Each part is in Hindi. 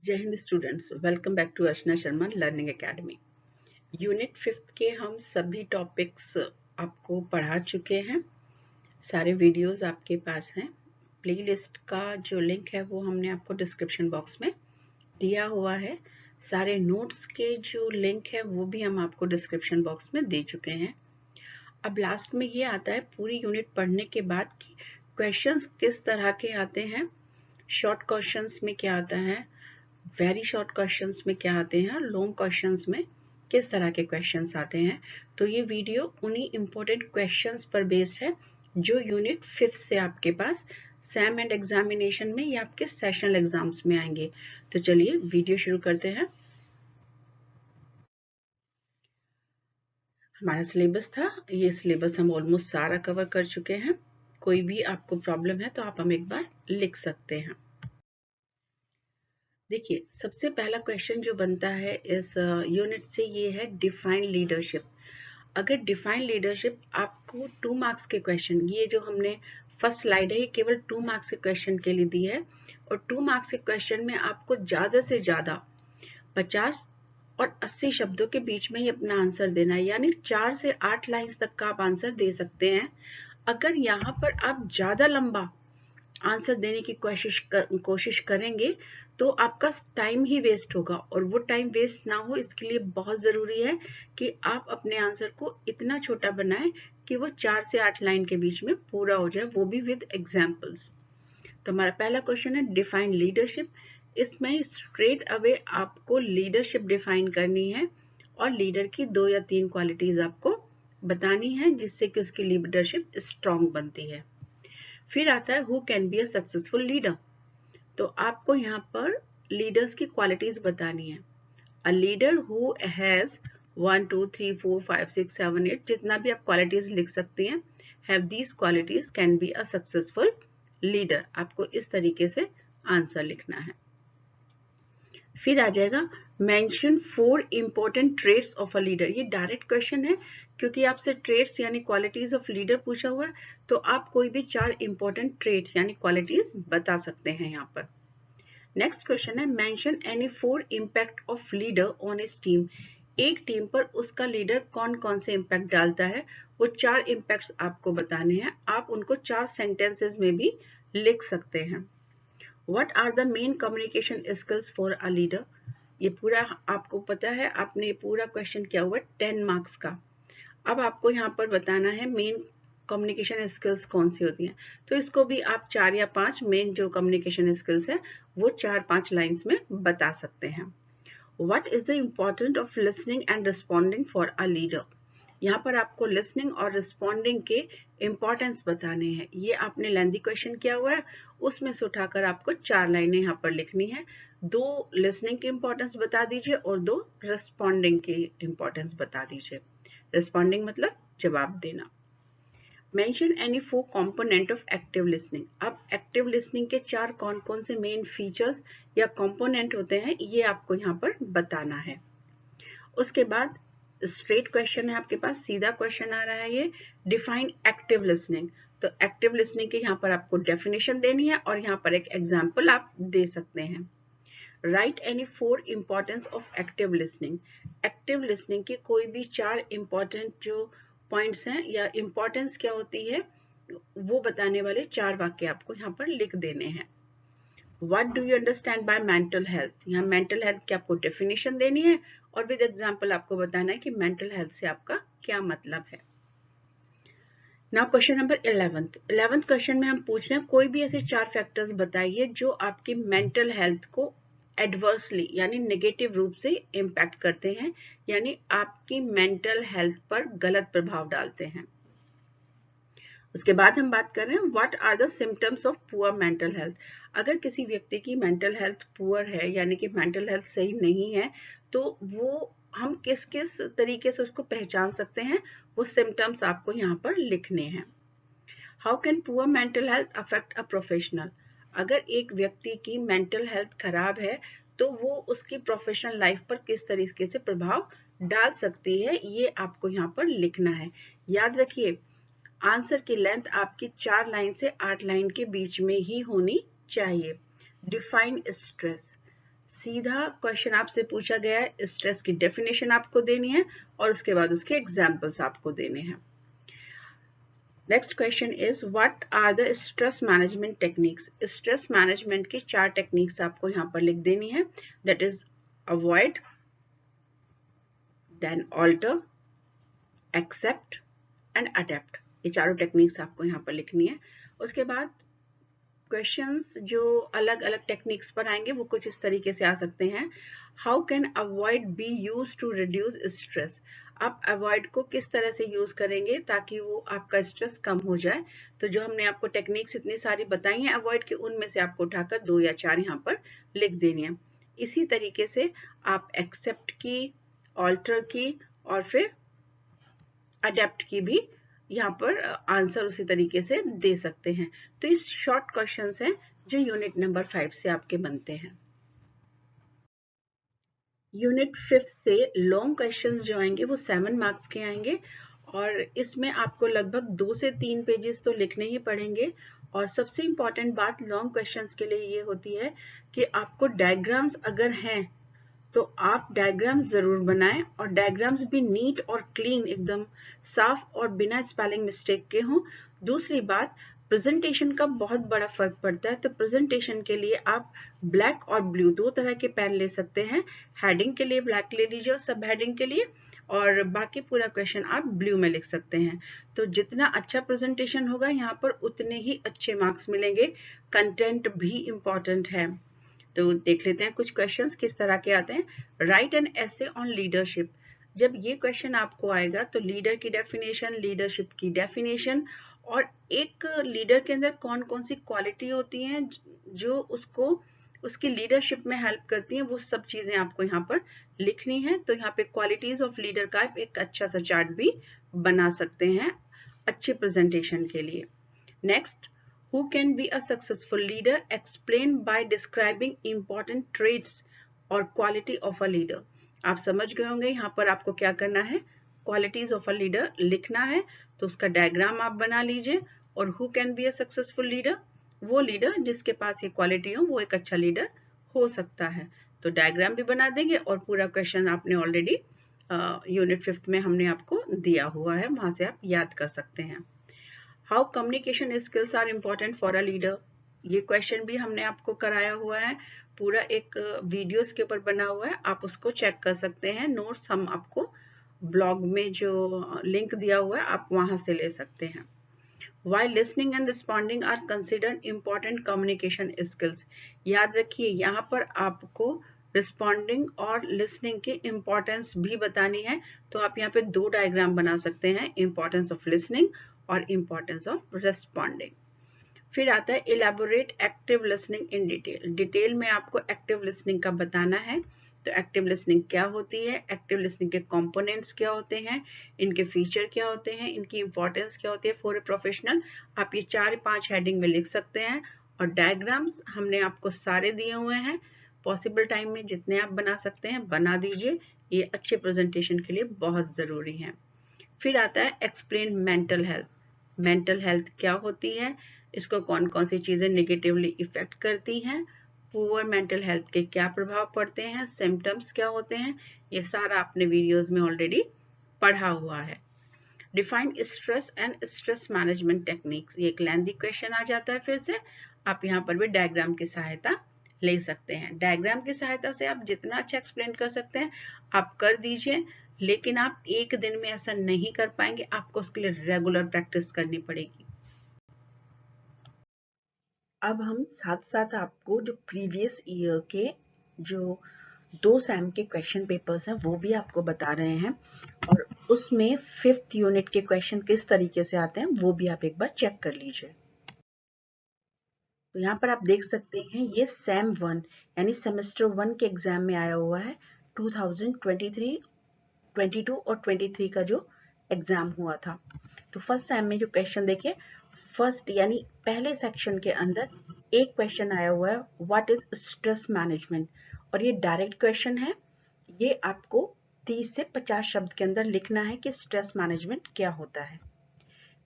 जय हिंद students, welcome back to Archana Sharma learning academy. Unit 5 के हम सभी टॉपिक्स आपको पढ़ा चुके हैं। सारे वीडियोस आपके पास हैं। प्लेलिस्ट का जो लिंक है वो हमने आपको डिस्क्रिप्शन बॉक्स में दिया हुआ है। सारे नोट्स के जो लिंक है वो भी हम आपको डिस्क्रिप्शन बॉक्स में दे चुके हैं। अब लास्ट में ये आता है पूरी यूनिट पढ़ने के बाद कि क्वेश्चंस किस तरह के आते हैं, शॉर्ट क्वेश्चंस में क्या आता है, वेरी शॉर्ट क्वेश्चंस में क्या आते हैं, लॉन्ग क्वेश्चंस में किस तरह के क्वेश्चंस आते हैं। तो ये वीडियो उन्हीं इम्पोर्टेंट क्वेश्चंस पर बेस्ड है जो यूनिट 5 से आपके पास सैम एंड एग्जामिनेशन में या आपके सेशनल एग्जाम्स में आएंगे। तो चलिए वीडियो शुरू करते हैं। हमारा सिलेबस था, ये सिलेबस हम ऑलमोस्ट सारा कवर कर चुके हैं। कोई भी आपको प्रॉब्लम है तो आप हम एक बार लिख सकते हैं। देखिए, सबसे पहला क्वेश्चन जो बनता है इस यूनिट से ये है डिफाइन लीडरशिप। अगर डिफाइन लीडरशिप आपको 2 मार्क्स के क्वेश्चन, ये जो हमने फर्स्ट स्लाइड है ये केवल 2 मार्क्स के क्वेश्चन के लिए दी है और 2 मार्क्स के क्वेश्चन में आपको ज्यादा से ज्यादा 50 और 80 शब्दों के बीच में ही अपना आंसर देना है, यानी 4 से 8 लाइंस तक का आप आंसर दे सकते हैं। अगर यहाँ पर आप ज्यादा लंबा आंसर देने की कोशिश करेंगे तो आपका टाइम ही वेस्ट होगा और वो टाइम वेस्ट ना हो इसके लिए बहुत जरूरी है कि आप अपने आंसर को इतना छोटा बनाएं कि वो 4 से 8 लाइन के बीच में पूरा हो जाए, वो भी विद एग्जांपल्स। तो हमारा पहला क्वेश्चन है डिफाइन लीडरशिप। इसमें स्ट्रेट अवे आपको लीडरशिप डिफाइन करनी है और लीडर की 2 या 3 क्वालिटीज आपको बतानी है जिससे कि उसकी लीडरशिप स्ट्रांग बनती है। फिर आता है who can be a successful leader. तो आपको यहाँ पर लीडर्स की क्वालिटीज बतानी है। अ लीडर हु हैज 1 2 3 4 5 6 7 8 जितना भी आप क्वालिटीज लिख सकते हैं, have these qualities can be a successful leader. आपको इस तरीके से आंसर लिखना है। फिर आ जाएगा mention 4 important traits of a leader. ये डायरेक्ट क्वेश्चन है क्योंकि आपसे ट्रेट्स यानी क्वालिटीज ऑफ लीडर पूछा हुआ है, तो आप कोई भी 4 इंपॉर्टेंट ट्रेट यानी क्वालिटीज बता सकते हैं यहाँ पर। नेक्स्ट क्वेश्चन है mention any 4 impact of leader on his team. एक टीम पर उसका लीडर कौन कौन से इम्पैक्ट डालता है, वो 4 इम्पैक्ट्स आपको बताने हैं। आप उनको 4 सेंटेंसेस में भी लिख सकते हैं। What are the main communication skills for a leader? ये पूरा आपको पता है, आपने पूरा क्वेश्चन किया हुआ 10 मार्क्स का। अब आपको यहाँ पर बताना है मेन कम्युनिकेशन स्किल्स कौन सी होती हैं। तो इसको भी आप 4 या 5 मेन जो कम्युनिकेशन स्किल्स है वो 4-5 लाइंस में बता सकते हैं। What is the importance of listening and responding for a leader? यहाँ पर आपको लिसनिंग और रिस्पॉन्डिंग के इंपॉर्टेंस बताने हैं। ये आपने लेंथी क्वेश्चन किया हुआ है, उसमें से उठाकर आपको 4 लाइनें यहाँ पर लिखनी है। 2 लिसनिंग की इंपॉर्टेंस बता दीजिए और 2 रिस्पॉन्डिंग की इंपॉर्टेंस बता दीजिए। रिस्पॉन्डिंग मतलब जवाब देना। Mention any 4 component of active listening. अब एक्टिव लिसनिंग के 4 कौन कौन से मेन फीचर्स या कंपोनेंट होते हैं ये आपको यहाँ पर बताना है। उसके बाद स्ट्रेट क्वेश्चन है आपके पास, सीधा क्वेश्चन आ रहा है ये, डिफाइन एक्टिव लिसनिंग। तो एक्टिव लिसनिंग की यहाँ पर आपको डेफिनेशन देनी है और यहाँ पर एक एग्जाम्पल आप दे सकते हैं। Right any 4 importance of active listening. Active listening की कोई भी 4 इंपॉर्टेंट जो पॉइंट्स हैं या इंपॉर्टेंस क्या होती है वो बताने वाले 4 वाक्य आपको यहाँ पर लिख देने हैं। What do you understand by mental health? यहाँ mental health की आपको definition देनी है और with example आपको बताना है कि mental health से आपका क्या मतलब है। Now question number 11th 11th question में हम पूछ रहे हैं कोई भी ऐसे 4 फैक्टर्स बताइए जो आपकी मेंटल हेल्थ को एडवर्सली यानी नेगेटिव रूप से इम्पैक्ट करते हैं, यानी आपकी मेंटल हेल्थ पर गलत प्रभाव डालते हैं। उसके बाद हम बात कर रहे हैं what are the symptoms of poor mental health. अगर किसी व्यक्ति की मेंटल हेल्थ पुअर है यानी कि मेंटल हेल्थ सही नहीं है तो वो हम किस किस तरीके से उसको पहचान सकते हैं, वो सिम्टम्स आपको यहाँ पर लिखने हैं। How can poor mental health affect a professional. अगर एक व्यक्ति की मेंटल हेल्थ खराब है तो वो उसकी प्रोफेशनल लाइफ पर किस तरीके से प्रभाव डाल सकती है, ये आपको यहाँ पर लिखना है। याद रखिए आंसर की लेंथ आपकी 4 लाइन से 8 लाइन के बीच में ही होनी चाहिए। Define stress. सीधा क्वेश्चन आपसे पूछा गया है, स्ट्रेस की डेफिनेशन आपको देनी है और उसके बाद उसके एग्जाम्पल्स आपको देने हैं। Next question is what are the stress management techniques. Stress management की 4 टेक्निक्स आपको यहाँ पर लिख देनी है, that is avoid, then alter, accept and adapt. ये चारों टेक्निक्स आपको यहाँ पर लिखनी है। उसके बाद क्वेश्चंस जो अलग अलग टेक्निक्स पर आएंगे वो कुछ इस तरीके से आ सकते हैं। How can avoid be use to reduce stress. आप अवॉइड को किस तरह से यूज करेंगे ताकि वो आपका स्ट्रेस कम हो जाए। तो जो हमने आपको टेक्निक्स इतनी सारी बताई हैं अवॉइड की, उनमें से आपको उठाकर 2 या 4 यहाँ पर लिख देनी है। इसी तरीके से आप एक्सेप्ट की, ऑल्टर की और फिर अडेप्ट की भी यहाँ पर आंसर उसी तरीके से दे सकते हैं। तो ये शॉर्ट क्वेश्चंस हैं जो यूनिट नंबर 5 से आपके बनते हैं। यूनिट 5 से लॉन्ग क्वेश्चंस जो आएंगे वो 7 मार्क्स के आएंगे और इसमें आपको लगभग 2 से 3 पेजेस तो लिखने ही पड़ेंगे। और सबसे इम्पॉर्टेंट बात लॉन्ग क्वेश्चंस के लिए ये होती है कि आपको डायग्राम्स अगर हैं तो आप डायग्राम्स जरूर बनाएं और डायग्राम्स भी नीट और क्लीन, एकदम साफ और बिना स्पेलिंग मिस्टेक के हों। दूसरी बात, प्रेजेंटेशन का बहुत बड़ा फर्क पड़ता है, तो प्रेजेंटेशन के लिए आप ब्लैक और ब्लू 2 तरह के पेन ले सकते हैं। हेडिंग के लिए ब्लैक ले लीजिए और सब हेडिंग के लिए, और बाकी पूरा क्वेश्चन आप ब्लू में लिख सकते हैं। तो जितना अच्छा प्रेजेंटेशन होगा यहाँ पर उतने ही अच्छे मार्क्स मिलेंगे। कंटेंट भी इम्पॉर्टेंट है। तो देख लेते हैं कुछ क्वेश्चंस किस तरह के आते हैं। Right an essay on leadership. जब ये क्वेश्चन आपको आएगा तो लीडर की डेफिनेशन, लीडरशिप की डेफिनेशन और एक लीडर के अंदर कौन कौन सी क्वालिटी होती हैं जो उसको उसकी लीडरशिप में हेल्प करती हैं, वो सब चीजें आपको यहाँ पर लिखनी है। तो यहाँ पे क्वालिटीज ऑफ लीडर का एक अच्छा सा चार्ट भी बना सकते हैं अच्छे प्रेजेंटेशन के लिए। Next, who can be a successful leader? Explain by describing important traits or quality of a leader. आप समझ गए होंगे यहाँ पर आपको क्या करना है, qualities of a leader लिखना है। तो उसका डायग्राम आप बना लीजिए। और who can be a successful leader? वो लीडर जिसके पास ये क्वालिटी हो वो एक अच्छा लीडर हो सकता है। तो डायग्राम भी बना देंगे और पूरा क्वेश्चन आपने ऑलरेडी यूनिट 5 में हमने आपको दिया हुआ है, वहां से आप याद कर सकते हैं। How communication skills are important for a leader. ये क्वेश्चन भी हमने आपको कराया हुआ है, पूरा एक वीडियोस के ऊपर बना हुआ है, आप उसको चेक कर सकते हैं। नोट्स हम आपको ब्लॉग में जो लिंक दिया हुआ है आप वहां से ले सकते हैं। While listening and responding are considered important communication skills. याद रखिए यहाँ पर आपको रिस्पॉन्डिंग और लिसनिंग की इम्पोर्टेंस भी बतानी है। तो आप यहाँ पे 2 डायग्राम बना सकते हैं, इम्पोर्टेंस ऑफ लिसनिंग और इम्पोर्टेंस ऑफ रिस्पॉन्डिंग। फिर आता है elaborate active listening in detail. Detail में आपको एक्टिव लिसनिंग का बताना है। तो एक्टिव लिसनिंग क्या होती है, एक्टिव लिसनिंग के कंपोनेंट्स क्या होते हैं, इनके फीचर क्या होते हैं, इनकी इंपॉर्टेंस क्या होती है फॉर ए प्रोफेशनल। आप ये 4-5 हेडिंग में लिख सकते हैं। और डायग्राम्स हमने आपको सारे दिए हुए हैं, पॉसिबल टाइम में जितने आप बना सकते हैं बना दीजिए, ये अच्छे प्रेजेंटेशन के लिए बहुत जरूरी है। फिर आता है explain mental health. Mental health क्या होती है, इसको कौन कौन सी चीजें नेगेटिवली इफेक्ट करती हैं, पुअर मेंटल हेल्थ के क्या प्रभाव पड़ते हैं, सिम्टम्स क्या होते हैं, ये सारा आपने वीडियोस में ऑलरेडी पढ़ा हुआ है। Define stress and stress management techniques. ये एक लेंथी क्वेश्चन आ जाता है, फिर से आप यहाँ पर भी डायग्राम की सहायता ले सकते हैं। डायग्राम की सहायता से आप जितना अच्छा एक्सप्लेन कर सकते हैं आप कर दीजिए, लेकिन आप एक दिन में ऐसा नहीं कर पाएंगे, आपको उसके लिए रेगुलर प्रैक्टिस करनी पड़ेगी। अब हम साथ साथ आपको जो प्रीवियस ईयर के जो 2 सैम के क्वेश्चन पेपर्स हैं वो भी आपको बता रहे हैं, और उसमें 5th यूनिट के क्वेश्चन किस तरीके से आते हैं वो भी आप एक बार चेक कर लीजिए। तो यहाँ पर आप देख सकते हैं ये सैम 1 यानी सेमेस्टर 1 के एग्जाम में आया हुआ है। 2023, 22 और 23 का जो एग्जाम हुआ था। तो फर्स्ट सैम में जो क्वेश्चन देखिए, फर्स्ट यानी पहले सेक्शन के अंदर एक क्वेश्चन आया हुआ है, व्हाट इज स्ट्रेस मैनेजमेंट, और ये डायरेक्ट क्वेश्चन है। ये आपको 30 से 50 शब्द के अंदर लिखना है कि स्ट्रेस मैनेजमेंट क्या होता है।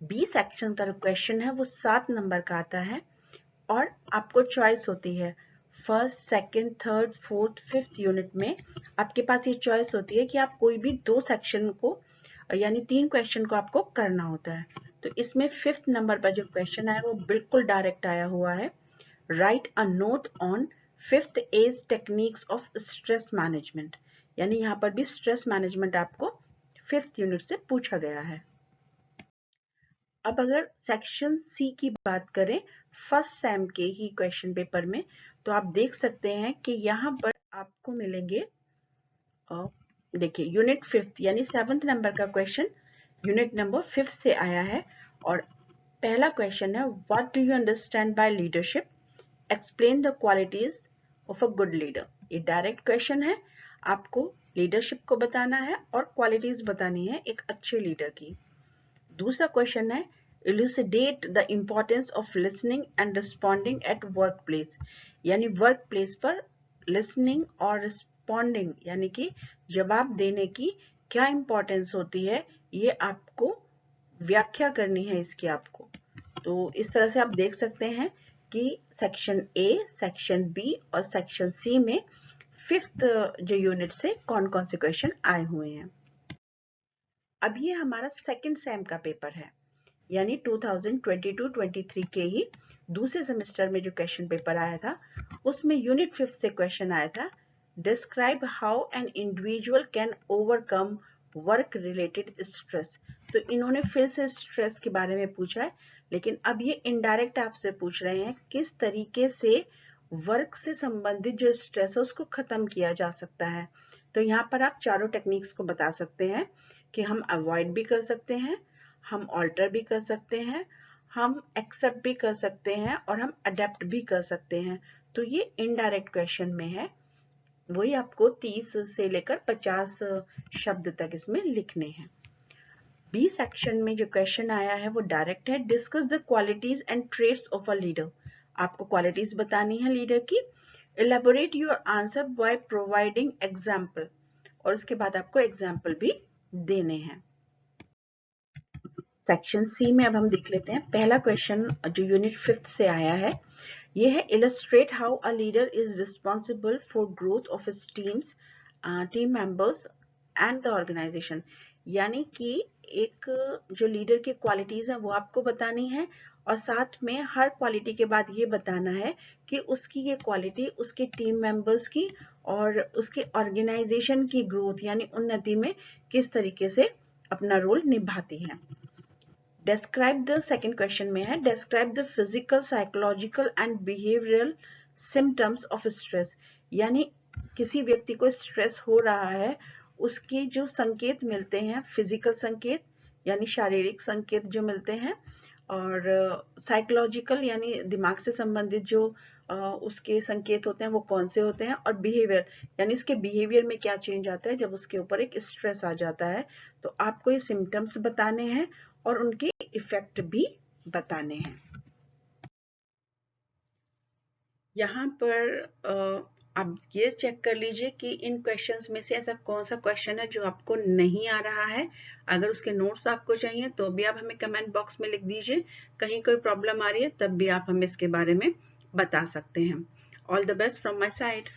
बी सेक्शन का जो क्वेश्चन है वो 7 नंबर का आता है और आपको चॉइस होती है first, second, third, fourth, fifth unit में आपके पास ये चॉइस होती है कि आप कोई भी 2 सेक्शन को यानी 3 क्वेश्चन को आपको करना होता है। तो इसमें फिफ्थ नंबर पर जो क्वेश्चन आया वो बिल्कुल डायरेक्ट आया हुआ है। Write a note on fifth as techniques of stress management, यानी यहाँ पर भी स्ट्रेस मैनेजमेंट आपको फिफ्थ यूनिट से पूछा गया है। अब अगर सेक्शन सी की बात करें फर्स्ट सेम के ही क्वेश्चन पेपर में, तो आप देख सकते हैं कि यहाँ पर आपको मिलेंगे, देखिए यूनिट फिफ्थ यानी 7th नंबर का क्वेश्चन यूनिट नंबर 5th से आया है। और पहला क्वेश्चन है what do you understand by leadership, explain the qualities of a good leader. ये डायरेक्ट क्वेश्चन है, आपको लीडरशिप को बताना है और क्वालिटीज बतानी है एक अच्छे लीडर की। दूसरा क्वेश्चन है elucidate the importance of listening and responding at workplace, यानी वर्क प्लेस पर लिसनिंग और रिस्पॉन्डिंग यानी कि जवाब देने की क्या इंपॉर्टेंस होती है, ये आपको व्याख्या करनी है इसकी आपको। तो इस तरह से आप देख सकते हैं कि सेक्शन ए, सेक्शन बी और सेक्शन सी में फिफ्थ जो यूनिट से कौन कौन से क्वेश्चन आए हुए हैं। अब ये हमारा सेकंड सेम का पेपर है, यानी 2022-23 के ही दूसरे सेमेस्टर में जो क्वेश्चन पेपर आया था उसमें यूनिट 5 से क्वेश्चन आया था describe how an individual can overcome work related stress. तो इन्होंने फिर से स्ट्रेस के बारे में पूछा है, लेकिन अब ये इनडायरेक्ट आपसे पूछ रहे हैं किस तरीके से वर्क से संबंधित जो स्ट्रेस है उसको खत्म किया जा सकता है। तो यहाँ पर आप चारों टेक्निक्स को बता सकते हैं कि हम अवॉइड भी कर सकते हैं, हम ऑल्टर भी कर सकते हैं, हम एक्सेप्ट भी कर सकते हैं और हम अडेप्ट भी कर सकते हैं। तो ये इनडायरेक्ट क्वेश्चन में है, वही आपको 30 से लेकर 50 शब्द तक इसमें लिखने हैं। बी सेक्शन में जो क्वेश्चन आया है वो डायरेक्ट है discuss the qualities and traits of a leader. आपको क्वालिटीज बतानी है लीडर की। Elaborate your answer by providing example, और उसके बाद आपको एग्जाम्पल भी देने हैं। सेक्शन सी में अब हम देख लेते हैं पहला क्वेश्चन जो यूनिट 5th से आया है, ये है illustrate how a leader is responsible for growth of his teams, team members and the organization. यानी कि एक जो लीडर की क्वालिटीज हैं वो आपको बतानी है और साथ में हर क्वालिटी के बाद ये बताना है कि उसकी ये क्वालिटी उसके टीम मेंबर्स की और उसके ऑर्गेनाइजेशन की ग्रोथ यानी उन्नति में किस तरीके से अपना रोल निभाती है। डिस्क्राइब द सेकेंड क्वेश्चन में है describe the physical, psychological and behavioural symptoms of stress. यानी किसी व्यक्ति को स्ट्रेस हो रहा है उसके जो संकेत मिलते हैं, फिजिकल संकेत यानी शारीरिक संकेत जो मिलते हैं, और साइकोलॉजिकल यानी दिमाग से संबंधित जो उसके संकेत होते हैं वो कौन से होते हैं, और बिहेवियर यानी उसके बिहेवियर में क्या चेंज आता है जब उसके ऊपर एक स्ट्रेस आ जाता है। तो आपको ये सिम्टम्स बताने हैं और उनके इफेक्ट भी बताने हैं। यहाँ पर आप ये चेक कर लीजिए कि इन क्वेश्चंस में से ऐसा कौन सा क्वेश्चन है जो आपको नहीं आ रहा है। अगर उसके नोट्स आपको चाहिए तो भी आप हमें कमेंट बॉक्स में लिख दीजिए। कहीं कोई प्रॉब्लम आ रही है तब भी आप हमें इसके बारे में बता सकते हैं। All the best from my side.